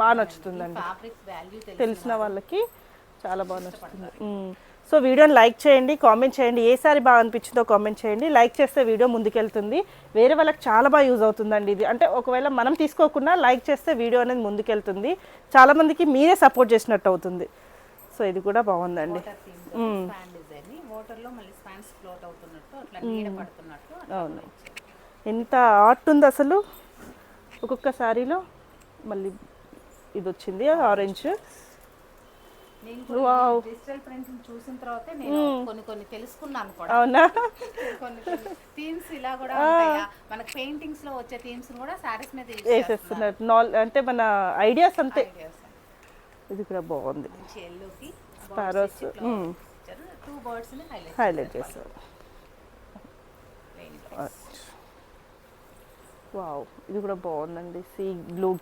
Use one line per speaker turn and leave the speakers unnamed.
బాగా నచ్చుతుందండి.
Fabric value
తెలిసిన వాళ్ళకి చాలా బాగా నచ్చుతుంది. సో వీడియోని లైక్ చేయండి, కామెంట్ చేయండి, ఏ సారీ బాగా అనిపించిందో కామెంట్ చేయండి. లైక్ చేస్తే వీడియో ముందుకెళ్తుంది, వేరే వాళ్ళకి చాలా బాగా యూజ్ అవుతుందండి ఇది. అంటే ఒకవేళ మనం తీసుకోకుండా లైక్ చేస్తే వీడియో అనేది ముందుకెళ్తుంది, చాలామందికి మీరే సపోర్ట్ చేసినట్టు అవుతుంది. సో ఇది కూడా బాగుందండి.
వాటర్లో మళ్ళీ స్పాన్స్ ఫ్లోట్ అవుతున్నట్టు అట్లా నీడ పడుతున్నట్టు.
అవును, ఎంత ఆర్ట్ ఉంది అసలు ఒక్కొక్క సారీలో. మళ్ళీ ఇది వచ్చింది ఆరెంజ్.
డిజిటల్ ప్రింటింగ్ చూసిన తర్వాత నేను కొన్ని తెలుసుకున్నాను కూడా.
అవునా?
కొన్ని థీమ్స్ ఇలా కూడా ఉంటాయా, మనకి పెయింటింగ్స్ లో వచ్చే థీమ్స్ కూడా సారీస్ మీద
వేసేస్తున్నారు. అంటే మన ఐడియాస్ అంతే. ఇది కూడా బాగుంది.
ఎల్లోకి
స్పారోస్
2 బర్డ్స్ ని
హైలైట్ చేస్తారు. వావ్, ఇది కూడా బాగుందండి. Sea blue